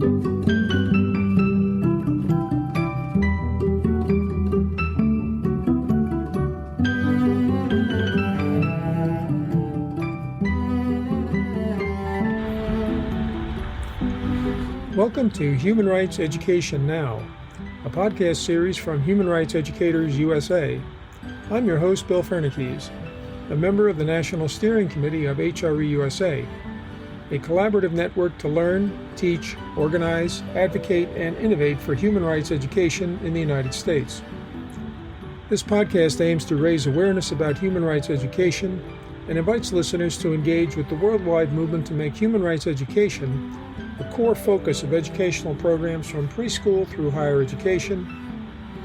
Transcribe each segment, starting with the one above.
Welcome to Human Rights Education Now, a podcast series from Human Rights Educators USA. I'm your host, Bill Fernikes, a member of the National Steering Committee of HRE USA, a collaborative network to learn, teach, organize, advocate, and innovate for human rights education in the United States. This podcast aims to raise awareness about human rights education and invites listeners to engage with the worldwide movement to make human rights education the core focus of educational programs from preschool through higher education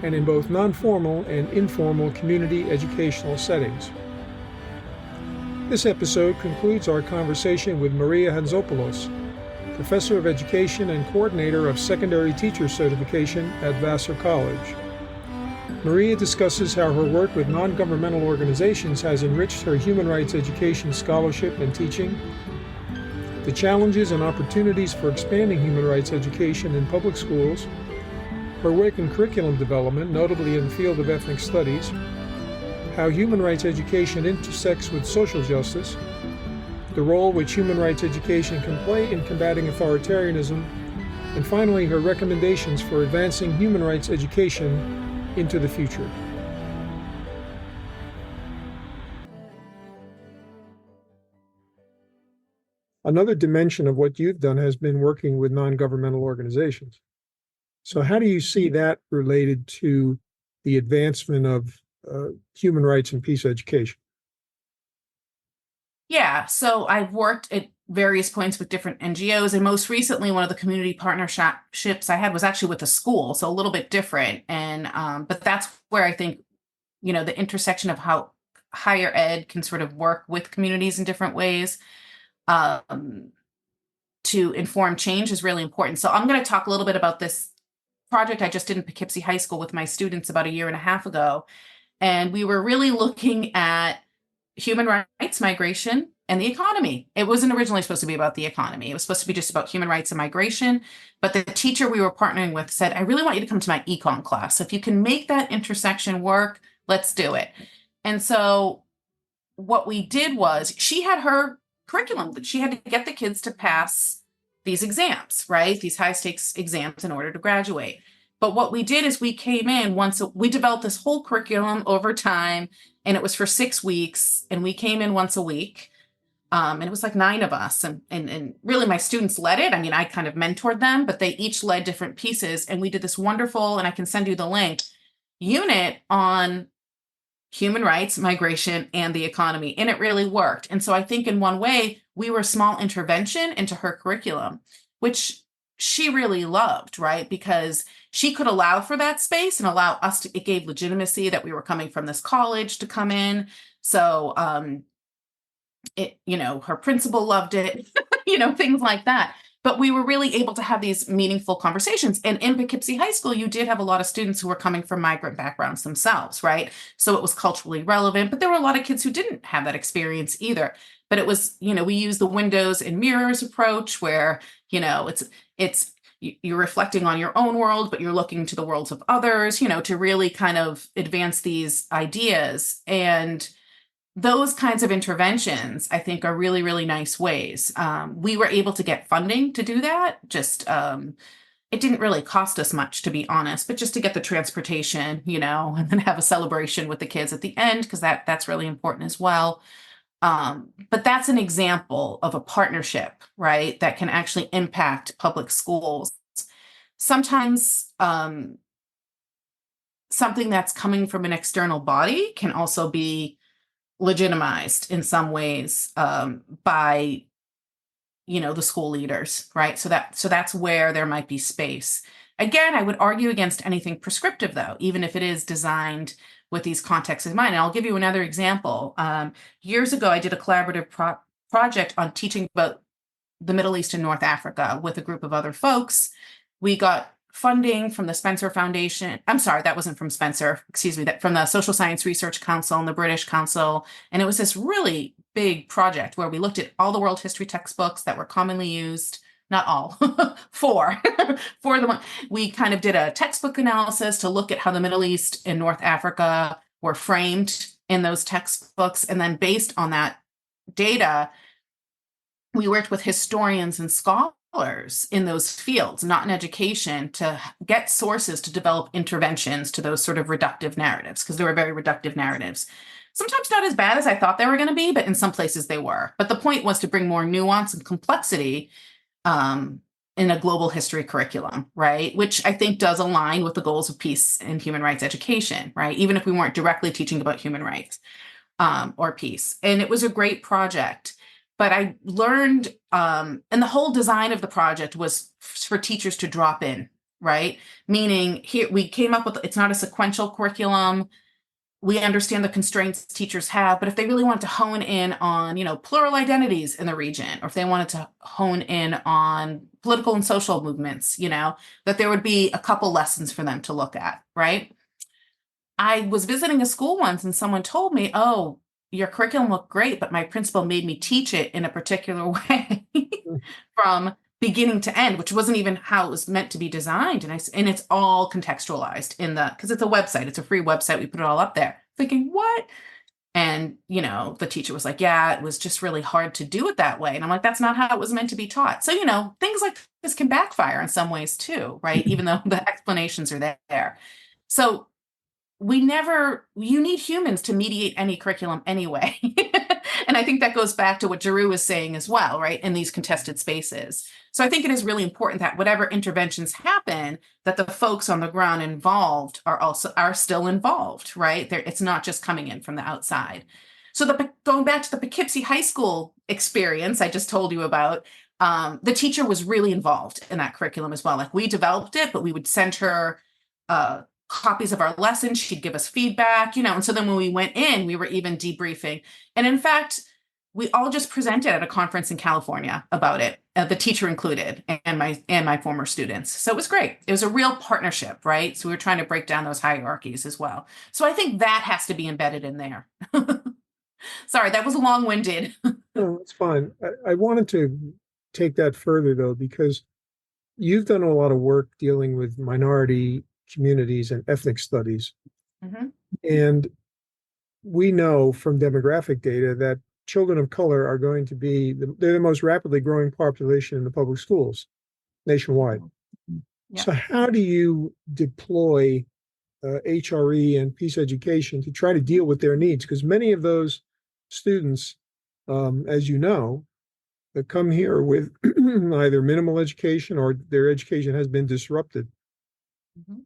and in both non-formal and informal community educational settings. This episode concludes our conversation with Maria Hantzopoulos, Professor of Education and Coordinator of Secondary Teacher Certification at Vassar College. Maria discusses how her work with non-governmental organizations has enriched her human rights education scholarship and teaching, the challenges and opportunities for expanding human rights education in public schools, her work in curriculum development, notably in the field of ethnic studies, how human rights education intersects with social justice, the role which human rights education can play in combating authoritarianism, and finally her recommendations for advancing human rights education into the future. Another dimension of what you've done has been working with non-governmental organizations. So how do you see that related to the advancement of human rights and peace education? Yeah, so I've worked at various points with different NGOs, and most recently, one of the community partnerships I had was actually with a school, so a little bit different. And but that's where I think, the intersection of how higher ed can sort of work with communities in different ways to inform change is really important. So I'm going to talk a little bit about this project I just did in Poughkeepsie High School with my students about a year and a half ago. And we were really looking at human rights, migration, and the economy. It wasn't originally supposed to be about the economy. It was supposed to be just about human rights and migration. But the teacher we were partnering with said, I really want you to come to my econ class. So if you can make that intersection work, let's do it. And so what we did was she had her curriculum that she had to get the kids to pass these exams, right? These high stakes exams in order to graduate. But what we did is we came in we developed this whole curriculum over time, and it was for 6 weeks, and we came in once a week. And it was like 9 of us, and really my students led it. I mean, I kind of mentored them, but they each led different pieces. And we did this wonderful, and I can send you the link, unit on human rights, migration, and the economy. And it really worked. And so I think in one way, we were a small intervention into her curriculum, which she really loved, right? Because she could allow for that space and allow us it gave legitimacy that we were coming from this college to come in. So, her principal loved it, things like that. But we were really able to have these meaningful conversations. And in Poughkeepsie High School, you did have a lot of students who were coming from migrant backgrounds themselves, right? So it was culturally relevant, but there were a lot of kids who didn't have that experience either. But it was, we use the windows and mirrors approach where, it's you're reflecting on your own world, but you're looking to the worlds of others, to really kind of advance these ideas. And those kinds of interventions, I think, are really, really nice ways. We were able to get funding to do that. Just it didn't really cost us much, to be honest, but just to get the transportation, and then have a celebration with the kids at the end, because that's really important as well. But that's an example of a partnership, right, that can actually impact public schools. Sometimes something that's coming from an external body can also be legitimized in some ways by the school leaders, right? So that's where there might be space. Again, I would argue against anything prescriptive, though, even if it is designed with these contexts in mind. And I'll give you another example. Years ago, I did a collaborative project on teaching about the Middle East and North Africa with a group of other folks. We got funding from the Spencer Foundation. I'm sorry, that wasn't from Spencer, excuse me, that from the Social Science Research Council and the British Council. And it was this really big project where we looked at all the world history textbooks that were commonly used not all, four, four of them. We kind of did a textbook analysis to look at how the Middle East and North Africa were framed in those textbooks. And then based on that data, we worked with historians and scholars in those fields, not in education, to get sources to develop interventions to those sort of reductive narratives, because they were very reductive narratives. Sometimes not as bad as I thought they were going to be, but in some places they were. But the point was to bring more nuance and complexity in a global history curriculum, right? Which I think does align with the goals of peace and human rights education, right? Even if we weren't directly teaching about human rights or peace. And it was a great project. But I learned, and the whole design of the project was for teachers to drop in, right? Meaning here we came up with, it's not a sequential curriculum. We understand the constraints teachers have, but if they really wanted to hone in on, plural identities in the region, or if they wanted to hone in on political and social movements, that there would be a couple lessons for them to look at, right? I was visiting a school once and someone told me, oh, your curriculum looked great, but my principal made me teach it in a particular way from beginning to end, which wasn't even how it was meant to be designed. And it's all contextualized because it's a website, it's a free website. We put it all up there thinking, what? And, the teacher was like, yeah, it was just really hard to do it that way. And I'm like, that's not how it was meant to be taught. So, things like this can backfire in some ways too, right? Even though the explanations are there. So you need humans to mediate any curriculum anyway. And I think that goes back to what Giroux was saying as well, right? In these contested spaces. So I think it is really important that whatever interventions happen, that the folks on the ground involved are still involved, right? It's not just coming in from the outside. So going back to the Poughkeepsie High School experience I just told you about, the teacher was really involved in that curriculum as well. Like we developed it, but we would send her copies of our lessons. She'd give us feedback, and so then when we went in, we were even debriefing. And in fact, we all just presented at a conference in California about it, the teacher included, and my former students. So it was great. It was a real partnership, right? So we were trying to break down those hierarchies as well. So I think that has to be embedded in there. Sorry, that was long-winded. No, it's fine. I wanted to take that further though, because you've done a lot of work dealing with minority communities and ethnic studies. Mm-hmm. And we know from demographic data that children of color are going to be, they're the most rapidly growing population in the public schools nationwide. Yeah. So how do you deploy HRE and peace education to try to deal with their needs? Because many of those students, as you know, that come here with either minimal education or their education has been disrupted. Mm-hmm.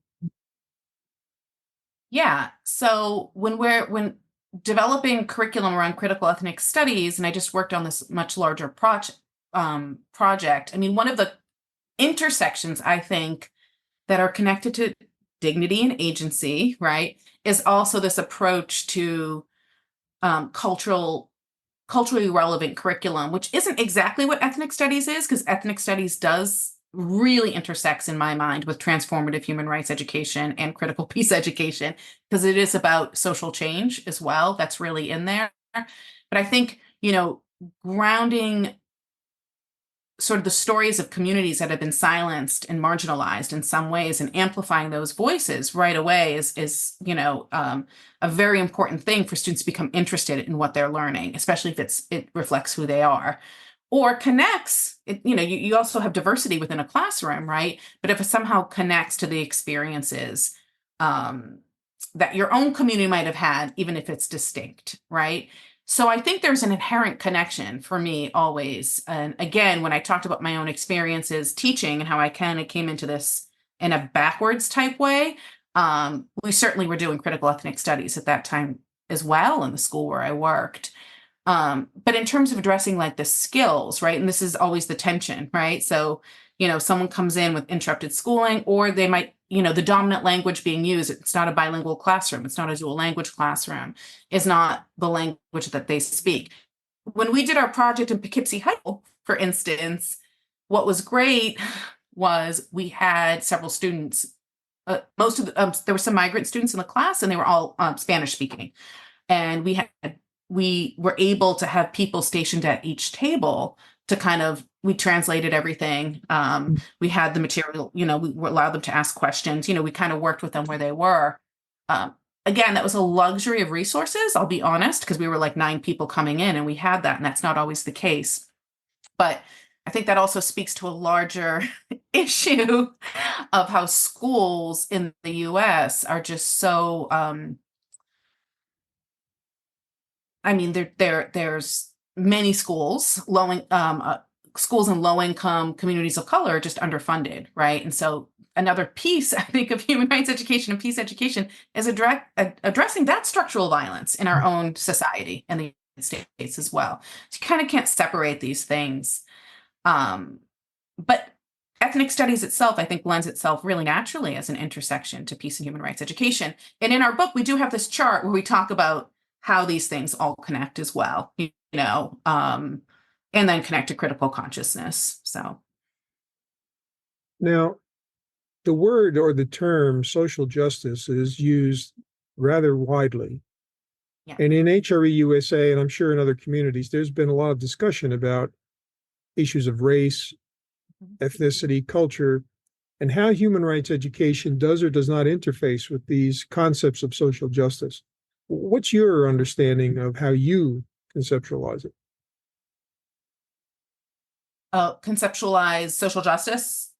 Yeah. So when developing curriculum around critical ethnic studies, and I just worked on this much larger project. I mean, one of the intersections I think that are connected to dignity and agency, right, is also this approach to culturally relevant curriculum, which isn't exactly what ethnic studies is, because ethnic studies does really intersects in my mind with transformative human rights education and critical peace education, because it is about social change as well. That's really in there. But I think, grounding sort of the stories of communities that have been silenced and marginalized in some ways and amplifying those voices right away is a very important thing for students to become interested in what they're learning, especially if it reflects who they are. Or connects, you also have diversity within a classroom, right? But if it somehow connects to the experiences that your own community might have had, even if it's distinct, right? So I think there's an inherent connection for me always. And again, when I talked about my own experiences teaching and how I kind of came into this in a backwards type way, we certainly were doing critical ethnic studies at that time as well in the school where I worked. But in terms of addressing like the skills, right? And this is always the tension, right? So, someone comes in with interrupted schooling, or they might, the dominant language being used, it's not a bilingual classroom. It's not a dual language classroom. It's not the language that they speak. When we did our project in Poughkeepsie High School, for instance, what was great was we had several students, there were some migrant students in the class, and they were all Spanish speaking. And we were able to have people stationed at each table to kind of, we translated everything. We had the material, we allowed them to ask questions. We kind of worked with them where they were. Um, Again, that was a luxury of resources, I'll be honest, because we were like 9 people coming in and we had that, and that's not always the case. But I think that also speaks to a larger issue of how schools in the US are just so, there's many schools, schools in low income communities of color are just underfunded, right? And so another piece, I think, of human rights education and peace education is addressing that structural violence in our own society and the United States as well. So you kind of can't separate these things. But ethnic studies itself, I think, lends itself really naturally as an intersection to peace and human rights education. And in our book, we do have this chart where we talk about how these things all connect as well, and then connect to critical consciousness. So Now, the word or the term social justice is used rather widely. yeah. And in HRE USA, and I'm sure in other communities, there's been a lot of discussion about issues of race, ethnicity, culture, and how human rights education does or does not interface with these concepts of social justice. What's your understanding of how you conceptualize it? Conceptualize social justice,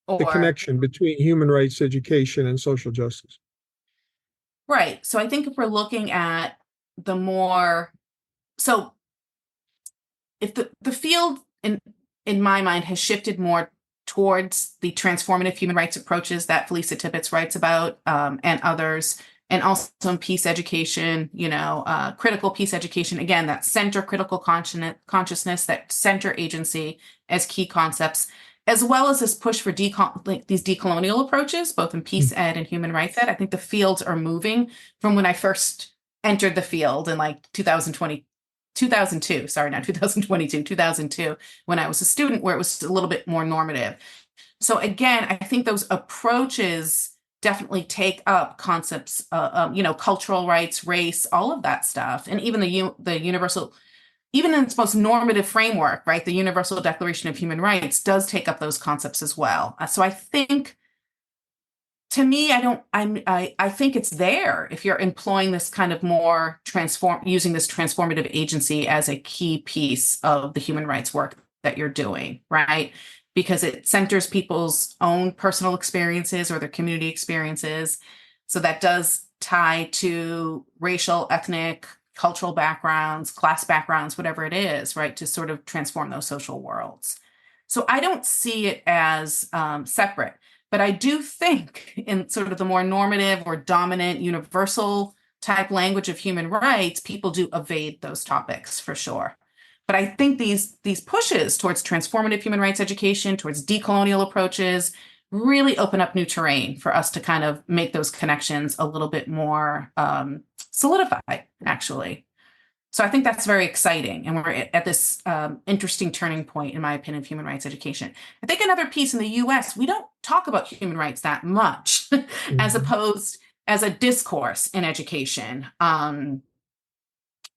The or connection between human rights education and social justice. right. So I think if we're looking at the more, so if the field in my mind has shifted more towards the transformative human rights approaches that Felisa Tippett writes about, and others, and also in peace education, critical peace education, again, that center critical consciousness, that center agency as key concepts, as well as this push for these decolonial approaches, both in peace ed and human rights ed. I think the fields are moving from when I first entered the field in like 2002, sorry, not 2022, 2002, when I was a student, where it was a little bit more normative. So again, I think those approaches definitely take up concepts, cultural rights, race, all of that stuff, and even the universal, even in its most normative framework, right? The Universal Declaration of Human Rights does take up those concepts as well. So I think, to me, I think it's there if you're employing this kind of more using this transformative agency as a key piece of the human rights work that you're doing, right? Because it centers people's own personal experiences or their community experiences. So that does tie to racial, ethnic, cultural backgrounds, class backgrounds, whatever it is, right? To sort of transform those social worlds. So I don't see it as separate. But I do think in sort of the more normative or dominant universal type language of human rights, people do evade those topics for sure. But I think these pushes towards transformative human rights education, towards decolonial approaches, really open up new terrain for us to kind of make those connections a little bit more solidified, actually. So I think that's very exciting. And we're at this interesting turning point, in my opinion, of human rights education. I think another piece in the US, we don't talk about human rights that much as opposed as a discourse in education,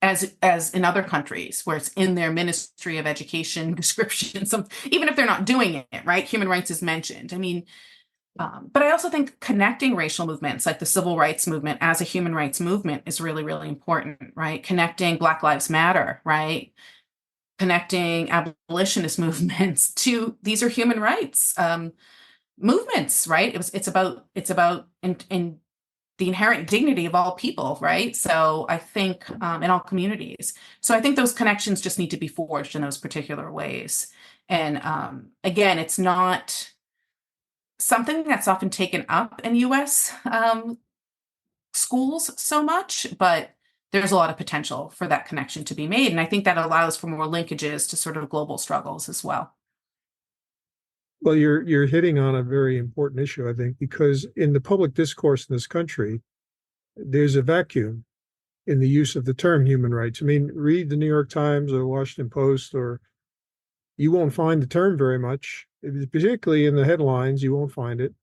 as in other countries where it's in their Ministry of Education description, even if they're not doing it, right? Human rights is mentioned. But I also think connecting racial movements like the civil rights movement as a human rights movement is really, really important, right? Connecting Black Lives Matter, right? Connecting abolitionist movements to these are human rights movements, right? It's about in the inherent dignity of all people, right? So I think in all communities. So I think those connections just need to be forged in those particular ways. And again, it's not something that's often taken up in US schools so much, but there's a lot of potential for that connection to be made. And I think that allows for more linkages to sort of global struggles as well. Well, you're hitting on a very important issue, I think, because in the public discourse in this country, there's a vacuum in the use of the term human rights. I mean, read the New York Times or the Washington Post, or you won't find the term very much, particularly in the headlines, you won't find it.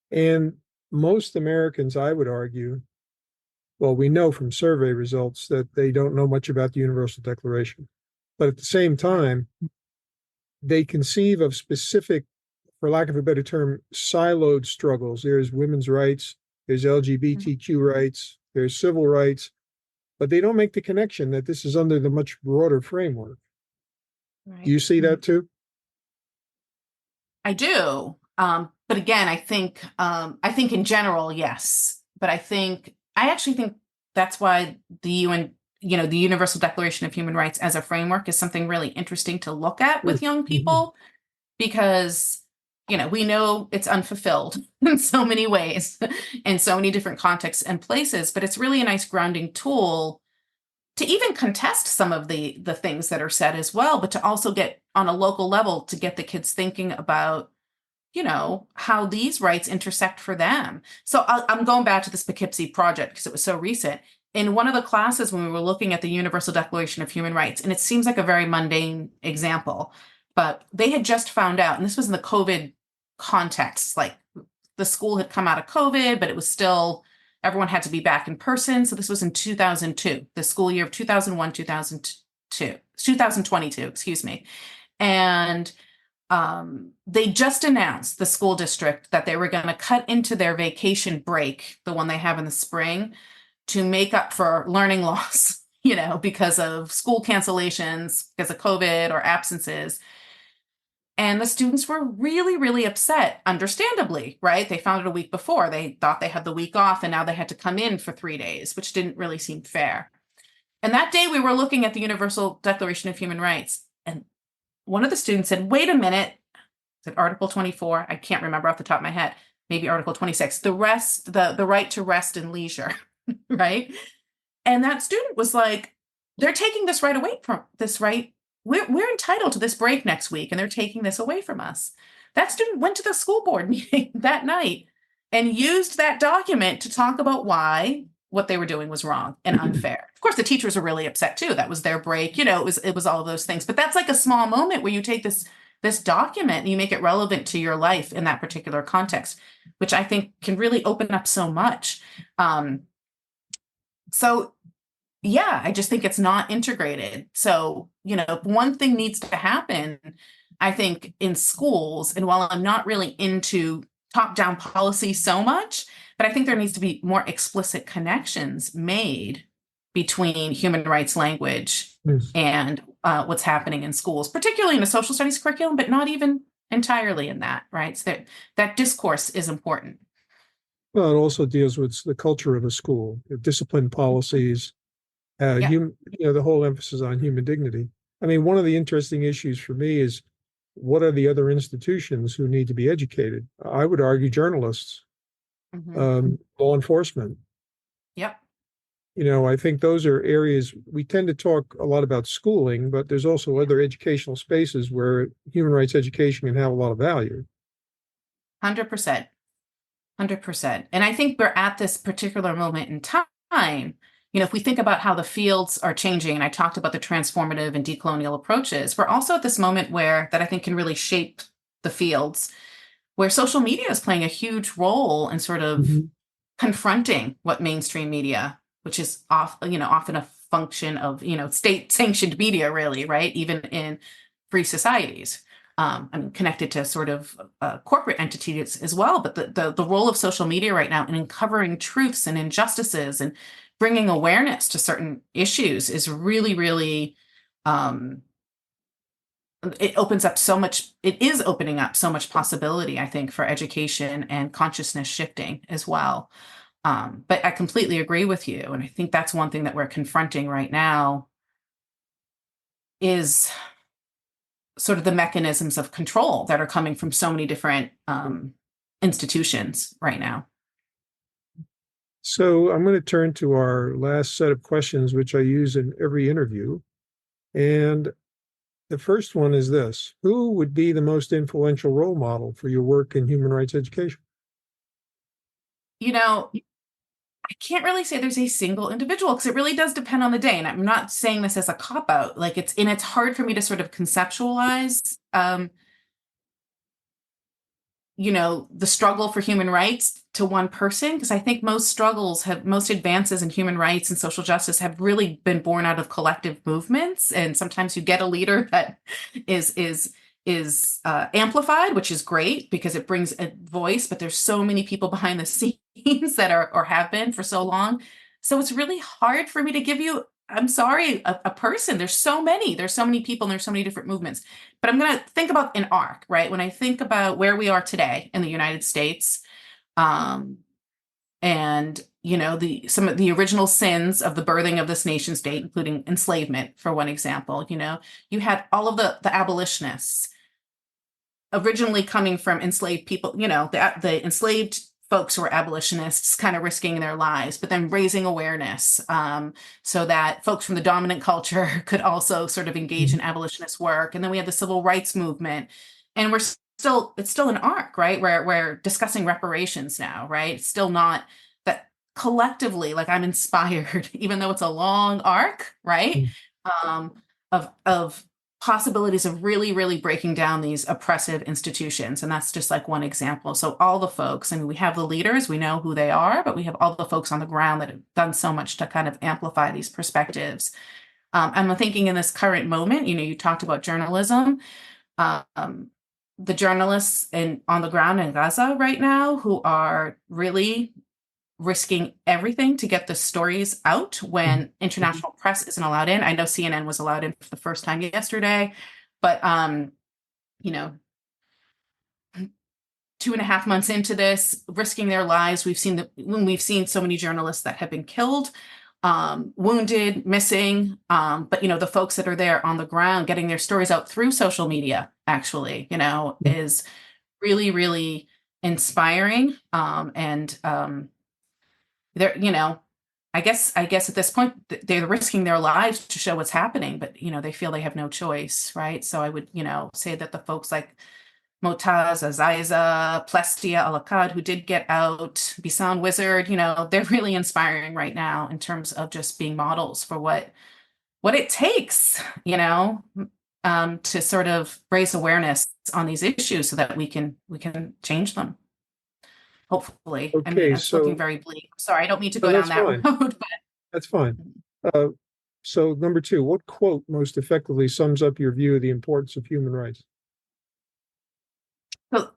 And most Americans, I would argue, well, we know from survey results that they don't know much about the Universal Declaration. But at the same time, they conceive of specific, for lack of a better term, siloed struggles. There's women's rights, there's LGBTQ rights, there's civil rights, but they don't make the connection that this is under the much broader framework. Do Right. you see that too? I do. But again, I think in general, yes. But I actually think that's why the UN, the Universal Declaration of Human Rights as a framework is something really interesting to look at with young people, because, we know it's unfulfilled in so many ways, in so many different contexts and places, but it's really a nice grounding tool to even contest some of the things that are said as well, but to also get on a local level to get the kids thinking about, how these rights intersect for them. So I'm going back to this Poughkeepsie project because it was so recent. In one of the classes when we were looking at the Universal Declaration of Human Rights, and it seems like a very mundane example, but they had just found out, and this was in the COVID context, like the school had come out of COVID, but it was still, everyone had to be back in person. So this was in 2002, the school year of 2001, 2022, excuse me. And they just announced, the school district, that they were going to cut into their vacation break, the one they have in the spring, to make up for learning loss, because of school cancellations, because of COVID or absences. And the students were really, really upset, understandably, right? They found it a week before. They thought they had the week off, and now they had to come in for 3 days, which didn't really seem fair. And that day we were looking at the Universal Declaration of Human Rights, and one of the students said, wait a minute, is it Article 24? I can't remember off the top of my head, maybe Article 26, the right to rest and leisure, right? And that student was like, they're taking this right away from this, right? We're entitled to this break next week, and they're taking this away from us. That student went to the school board meeting that night and used that document to talk about why what they were doing was wrong and unfair. Of course, the teachers were really upset too. That was their break. It was all of those things. But that's like a small moment where you take this document and you make it relevant to your life in that particular context, which I think can really open up so much. So yeah, I just think it's not integrated. So, one thing needs to happen, I think, in schools, and while I'm not really into top-down policy so much, but I think there needs to be more explicit connections made between human rights language and what's happening in schools, particularly in a social studies curriculum, but not even entirely in that, right? So that discourse is important. Well, it also deals with the culture of a school, discipline policies, the whole emphasis on human dignity. I mean, one of the interesting issues for me is, what are the other institutions who need to be educated? I would argue journalists, law enforcement. Yep. I think those are areas we tend to talk a lot about schooling, but there's also other educational spaces where human rights education can have a lot of value. 100%. 100%. And I think we're at this particular moment in time. If we think about how the fields are changing, and I talked about the transformative and decolonial approaches, we're also at this moment that I think can really shape the fields, where social media is playing a huge role in sort of confronting what mainstream media, which is often a function of, state-sanctioned media, really, right? Even in free societies. Connected to sort of corporate entities as well, but the role of social media right now in uncovering truths and injustices and bringing awareness to certain issues is really, really, it opens up so much. It is opening up so much possibility, I think, for education and consciousness shifting as well. But I completely agree with you, and I think that's one thing that we're confronting right now is sort of the mechanisms of control that are coming from so many different institutions right now. So I'm going to turn to our last set of questions, which I use in every interview. And the first one is this: who would be the most influential role model for your work in human rights education? I can't really say there's a single individual, because it really does depend on the day. And I'm not saying this as a cop-out. It's hard for me to sort of conceptualize, the struggle for human rights to one person, because I think most advances in human rights and social justice have really been born out of collective movements. And sometimes you get a leader that is is amplified, which is great because it brings a voice, but there's so many people behind the scenes that are or have been for so long. So it's really hard for me to give you, I'm sorry, a person. There's so many people and there's so many different movements. But I'm going to think about an arc, right? When I think about where we are today in the United States, and some of the original sins of the birthing of this nation state, including enslavement, for one example, you had all of the abolitionists originally coming from enslaved people, the enslaved folks who were abolitionists kind of risking their lives, but then raising awareness so that folks from the dominant culture could also sort of engage in abolitionist work. And then we had the civil rights movement, and it's still an arc, right? Where we're discussing reparations now, right? It's still not that collectively, like I'm inspired, even though it's a long arc, right? Of possibilities of really, really breaking down these oppressive institutions. And that's just like one example. So all the folks, we have the leaders, we know who they are, but we have all the folks on the ground that have done so much to kind of amplify these perspectives. I'm thinking in this current moment, you talked about journalism. The journalists on the ground in Gaza right now who are really risking everything to get the stories out when international press isn't allowed in. I know CNN was allowed in for the first time yesterday, but 2.5 months into this, risking their lives, we've seen so many journalists that have been killed, wounded, missing, but the folks that are there on the ground getting their stories out through social media actually, is really, really inspiring. And they're, I guess at this point they're risking their lives to show what's happening, but they feel they have no choice, right? So I would, say that the folks like Motaz, Aziza, Plestia, Alakad, who did get out, Bisan Wizard, they're really inspiring right now in terms of just being models for what it takes, to sort of raise awareness on these issues so that we can change them. Hopefully. Okay, it's looking very bleak. Sorry, I don't mean to go down that's that fine. road, but That's fine. So number two, what quote most effectively sums up your view of the importance of human rights? so,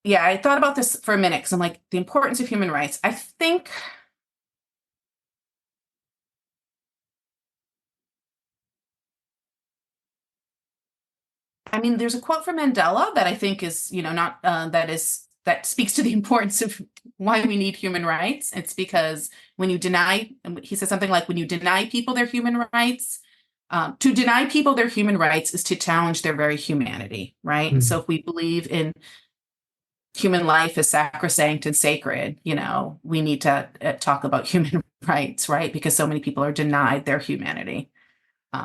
yeah, I thought about this for a minute because I'm like, the importance of human rights. I think there's a quote from Mandela that I think is, not that speaks to the importance of why we need human rights. It's because he says something like, when you deny people their human rights, to deny people their human rights is to challenge their very humanity, right? And so if we believe in human life as sacrosanct and sacred, we need to talk about human rights, right? Because so many people are denied their humanity.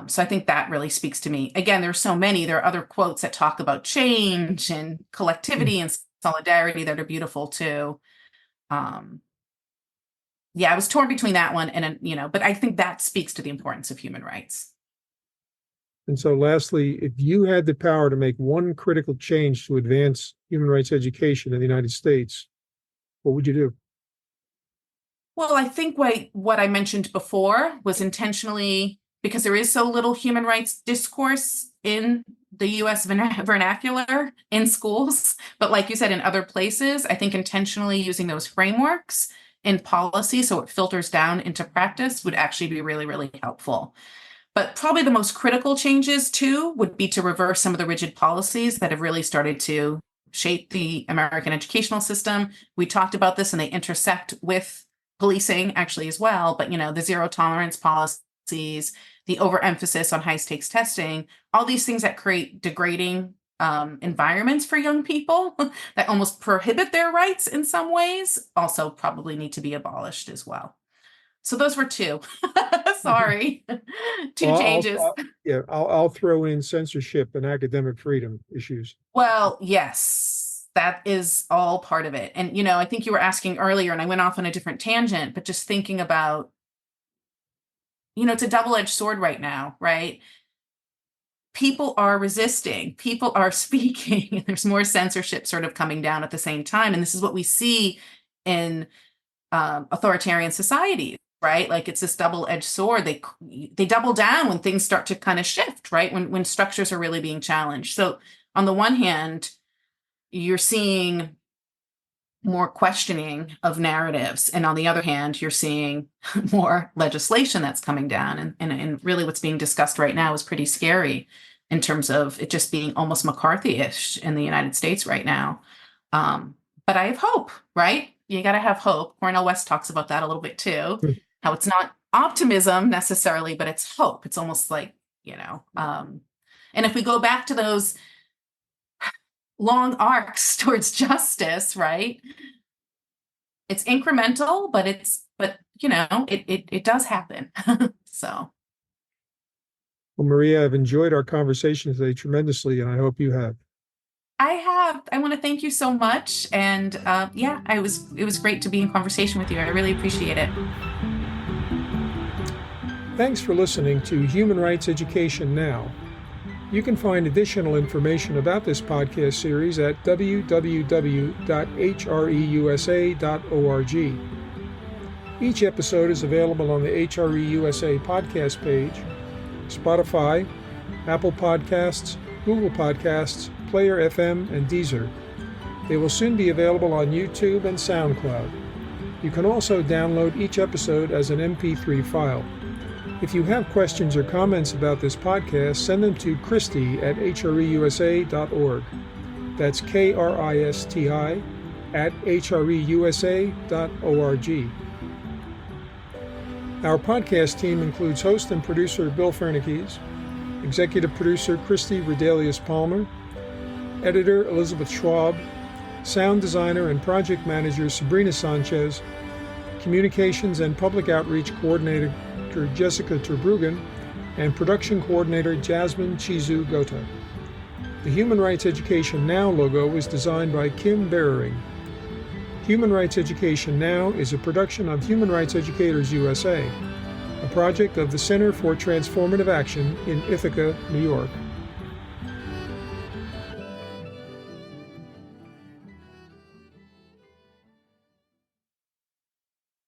So I think that really speaks to me. Again, there's so many. There are other quotes that talk about change and collectivity and solidarity that are beautiful too. Yeah, I was torn between that one and, but I think that speaks to the importance of human rights. And so lastly, if you had the power to make one critical change to advance human rights education in the United States, what would you do? Well, I think what I mentioned before was intentionally, because there is so little human rights discourse in the US vernacular in schools, but like you said, in other places, I think intentionally using those frameworks in policy so it filters down into practice would actually be really, really helpful. But probably the most critical changes too would be to reverse some of the rigid policies that have really started to shape the American educational system. We talked about this and they intersect with policing actually as well, but the zero tolerance policies, the overemphasis on high stakes testing, all these things that create degrading environments for young people that almost prohibit their rights in some ways also probably need to be abolished as well. So those were two. Sorry. Two changes. I'll throw in censorship and academic freedom issues. Well, yes, that is all part of it. And, I think you were asking earlier, and I went off on a different tangent, but just thinking about, it's a double-edged sword right now, right? People are resisting, people are speaking, there's more censorship sort of coming down at the same time. And this is what we see in authoritarian societies, right? Like it's this double-edged sword. They double down when things start to kind of shift, right? When structures are really being challenged. So on the one hand, you're seeing more questioning of narratives, and on the other hand, you're seeing more legislation that's coming down, and really what's being discussed right now is pretty scary in terms of it just being almost McCarthy-ish in the United States right now. But I have hope, right? You got to have hope. Cornel West talks about that a little bit too, how it's not optimism necessarily, but it's hope. It's almost like, and if we go back to those long arcs towards justice, right? It's incremental, but it does happen. So. Well, Maria, I've enjoyed our conversation today tremendously, and I hope you have. I have. I want to thank you so much. And it was great to be in conversation with you. I really appreciate it. Thanks for listening to Human Rights Education Now. You can find additional information about this podcast series at www.hreusa.org. Each episode is available on the HRE USA podcast page, Spotify, Apple Podcasts, Google Podcasts, Player FM, and Deezer. They will soon be available on YouTube and SoundCloud. You can also download each episode as an MP3 file. If you have questions or comments about this podcast, send them to Christy at hreusa.org. That's KRISTI at hreusa.org. Our podcast team includes host and producer Bill Fernikes, executive producer Christy Redelius-Palmer, editor Elizabeth Schwab, sound designer and project manager Sabrina Sanchez, communications and public outreach coordinator Jessica Terbruggen, and production coordinator Jasmine Chizu Gota. The Human Rights Education Now logo was designed by Kim Berering. Human Rights Education Now is a production of Human Rights Educators USA, a project of the Center for Transformative Action in Ithaca, New York.